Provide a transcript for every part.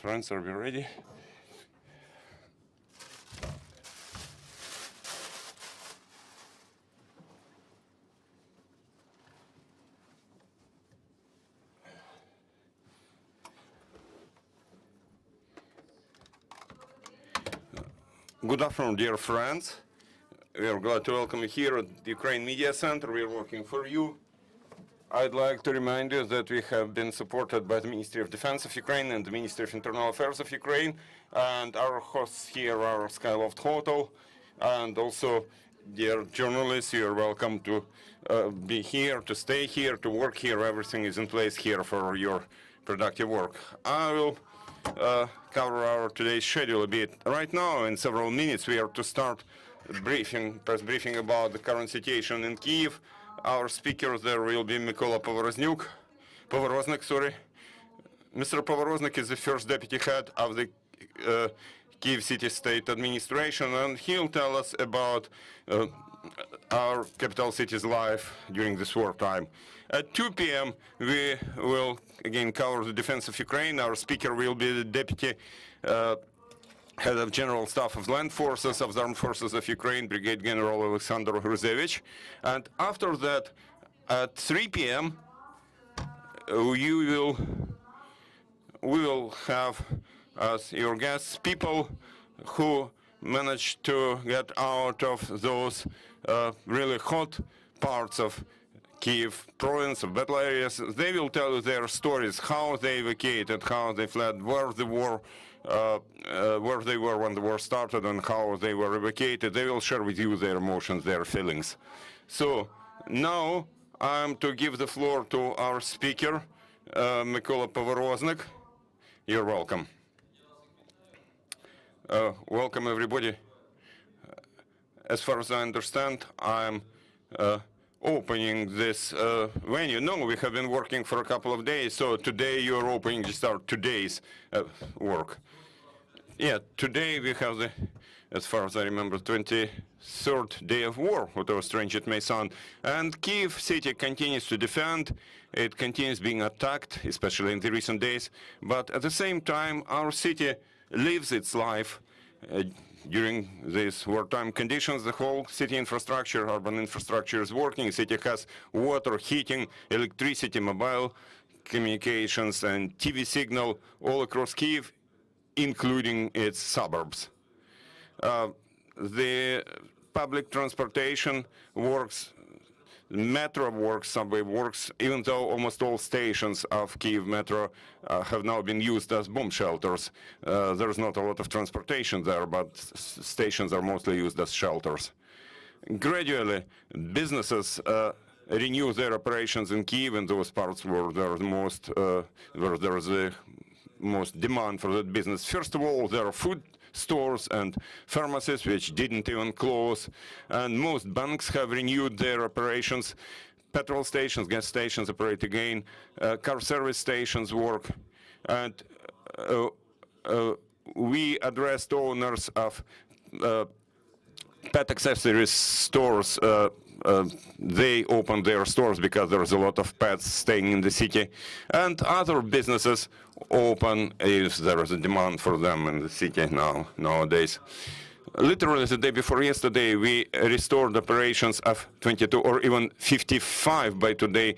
Friends, are we ready? Good afternoon, dear friends. We are glad to welcome you here at the Ukraine Media Center. We are working for you. I'd like to remind you that we have been supported by the Ministry of Defense of Ukraine and the Ministry of Internal Affairs of Ukraine. And our hosts here are Skyloft Hotel. And also, dear journalists, you are welcome to be here, to stay here, to work here. Everything is in place here for your productive work. I will cover our today's schedule a bit. Right now, in several minutes, we are to start press briefing about the current situation in Kyiv. Our speakers there will be Mykola Povoroznyk, sorry. Mr. Povoroznyk is the first deputy head of the Kyiv City State Administration, and he'll tell us about our capital city's life during this wartime. At 2 p.m., we will again cover the defense of Ukraine. Our speaker will be the deputy head of General Staff of Land Forces of the Armed Forces of Ukraine, Brigade General Alexander Gruzevich. And after that, at 3 p.m., we will have as your guests people who managed to get out of those really hot parts of Kyiv province, of battle areas. They will tell you their stories, how they evacuated, how they fled, where they were when the war started, and how they were evacuated. They will share with you their emotions, their feelings. So now I'm to give the floor to our speaker, Mykola Povoroznyk. You're welcome. Welcome, everybody. As far as I understand, I'm opening this venue. No, we have been working for a couple of days, so today you're opening just our today's work. Yeah, today we have the, as far as I remember, 23rd day of war, whatever strange it may sound. And Kyiv city continues to defend. It continues being attacked, especially in the recent days. But at the same time, our city lives its life during these wartime conditions. The whole city infrastructure, urban infrastructure is working. The city has water, heating, electricity, mobile communications, and TV signal all across Kyiv, including its suburbs. The public transportation works, metro works, subway works, even though almost all stations of Kyiv metro have now been used as bomb shelters. There's not a lot of transportation there, but stations are mostly used as shelters. Gradually, businesses renew their operations in Kyiv in those parts where there is the most demand for that business. First of all, there are food stores and pharmacies which didn't even close, and most banks have renewed their operations. Petrol stations, gas stations operate again, car service stations work, and we addressed owners of pet accessories stores. They opened their stores because there's a lot of pets staying in the city, and other businesses open if there is a demand for them in the city nowadays. Literally the day before yesterday, we restored operations of 22 or even 55 by today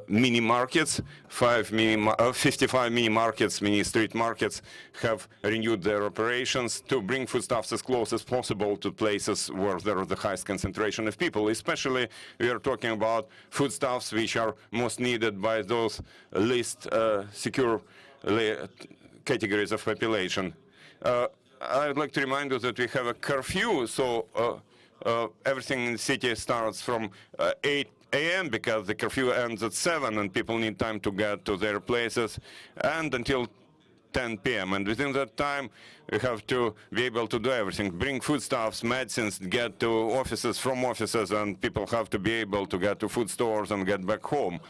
mini markets. 55 mini markets, mini street markets have renewed their operations to bring foodstuffs as close as possible to places where there is the highest concentration of people. Especially, we are talking about foodstuffs which are most needed by those least secure categories of population. I would like to remind you that we have a curfew, so everything in the city starts from 8 a.m. because the curfew ends at 7 and people need time to get to their places, and until 10 p.m. And within that time, we have to be able to do everything, bring foodstuffs, medicines, get to offices, from offices, and people have to be able to get to food stores and get back home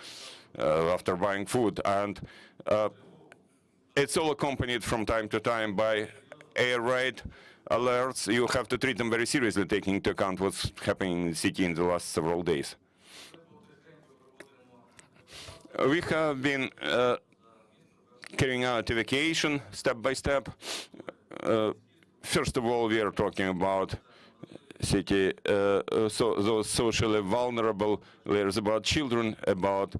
after buying food. And it's all accompanied from time to time by air raid alerts. You have to treat them very seriously, taking into account what's happening in the city in the last several days. We have been carrying out evacuation step by step. First of all, we are talking about city, so those socially vulnerable areas, about children, about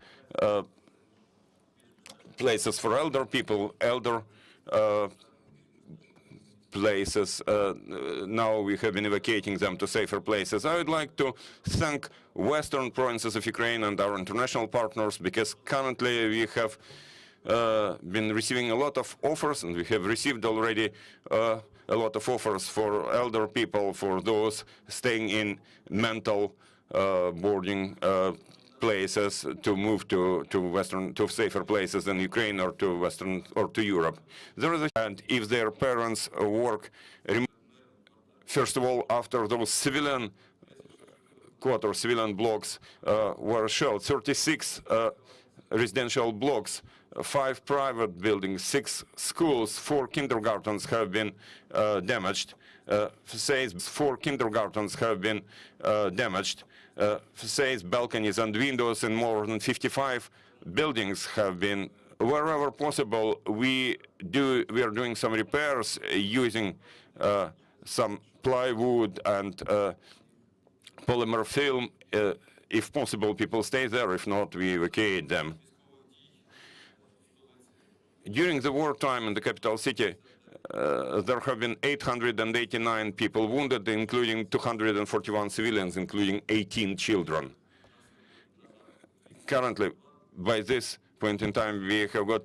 places for elder people, elder places. Now we have been evacuating them to safer places. I would like to thank western provinces of Ukraine and our international partners, because currently we have been receiving a lot of offers, and we have received already a lot of offers for elder people, for those staying in mental boarding places, to move to safer places in Ukraine or to Western or to Europe. And if their parents work, first of all, after those civilian quarters, civilian blocks were shelled, 36 residential blocks, 5 private buildings, 6 schools, 4 kindergartens have been damaged. 4 kindergartens have been damaged. Balconies and windows in more than 55 buildings have been. Wherever possible, we are doing some repairs using some plywood and polymer film. If possible, people stay there. If not, we evacuate them. During the wartime in the capital city, there have been 889 people wounded, including 241 civilians, including 18 children. Currently, by this point in time, we have got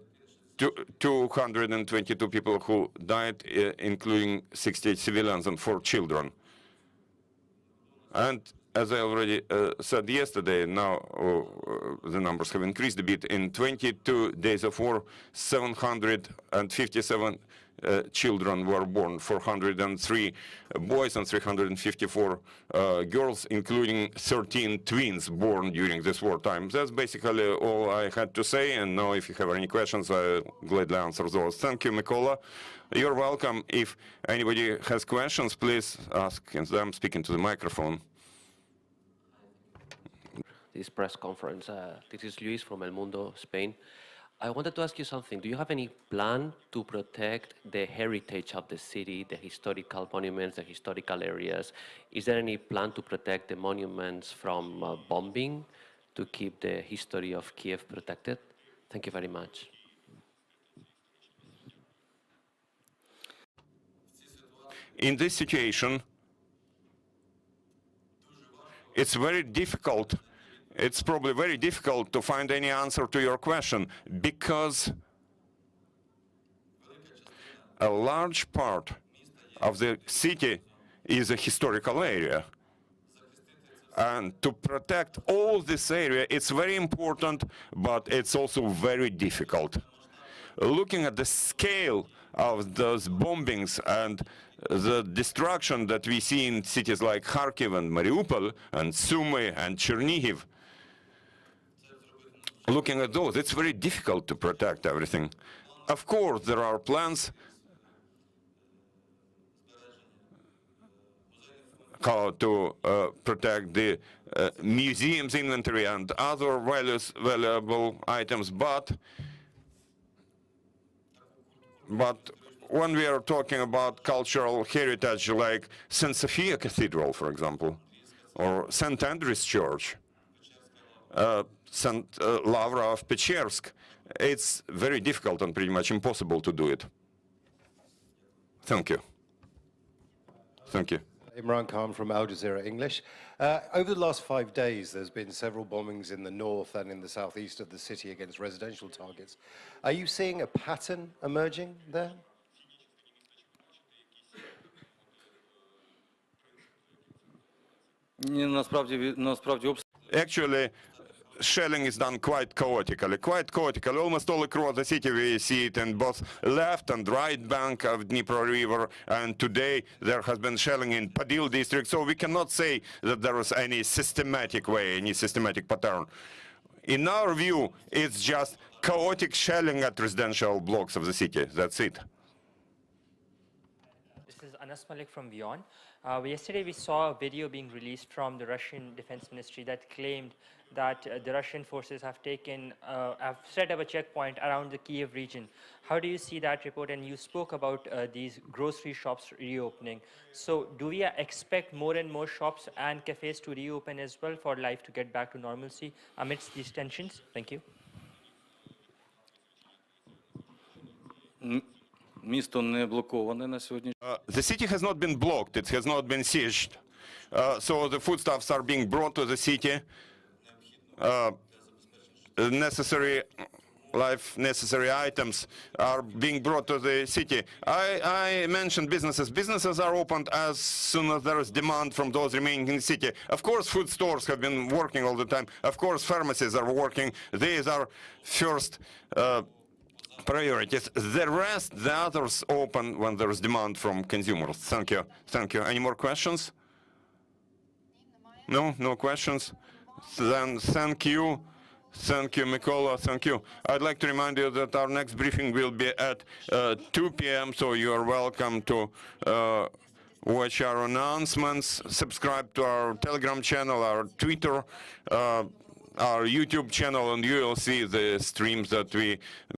222 people who died, including 68 civilians and 4 children. And as I already said yesterday, now the numbers have increased a bit. In 22 days of war, 757 children were born, 403 boys and 354 girls, including 13 twins born during this wartime. That's basically all I had to say, and now if you have any questions, I'll gladly answer those. Thank you, Mykola. You're welcome. If anybody has questions, please ask them, speak into the microphone. This press conference. This is Luis from El Mundo, Spain. I wanted to ask you something. Do you have any plan to protect the heritage of the city, the historical monuments, the historical areas? Is there any plan to protect the monuments from bombing, to keep the history of Kyiv protected? Thank you very much. In this situation, it's very difficult. It's probably very difficult to find any answer to your question, because a large part of the city is a historical area. And to protect all this area, it's very important, but it's also very difficult. Looking at the scale of those bombings and the destruction that we see in cities like Kharkiv and Mariupol and Sumy and Chernihiv, looking at those, it's very difficult to protect everything. Of course, there are plans how to protect the museum's inventory and other valuable items, but when we are talking about cultural heritage like St. Sophia Cathedral, for example, or St. Andrew's Church, St. Lavra of Pechersk, it's very difficult and pretty much impossible to do it. Thank you. Thank you. Imran Khan from Al Jazeera English. Over the last 5 days, there's been several bombings in the north and in the southeast of the city against residential targets. Are you seeing a pattern emerging there? Actually, shelling is done quite chaotically. Almost all across the city we see it in both left and right bank of Dnipro River, and today there has been shelling in Podil district, so we cannot say that there is any systematic way, any systematic pattern. In our view, it's just chaotic shelling at residential blocks of the city. That's it. This is Anas Malik from Vion. Yesterday we saw a video being released from the Russian Defense Ministry that claimed that the Russian forces have set up a checkpoint around the Kyiv region. How do you see that report? And you spoke about these grocery shops reopening. So do we expect more and more shops and cafes to reopen as well for life to get back to normalcy amidst these tensions? Thank you. Місто не блоковане на сьогодні. The city has not been blocked, it has not been sieged. So the foodstuffs are being brought to the city. Necessary items are being brought to the city. I mentioned businesses. Businesses are opened as soon as there is demand from those remaining in the city. Of course, food stores have been working all the time. Of course, pharmacies are working. These are first priorities. The rest, the others open when there is demand from consumers. Thank you. Thank you. Any more questions? No? No questions? Then thank you. Thank you, Mykola. Thank you. I'd like to remind you that our next briefing will be at 2 p.m., so you are welcome to watch our announcements, subscribe to our Telegram channel, our Twitter, our YouTube channel, and you will see the streams that we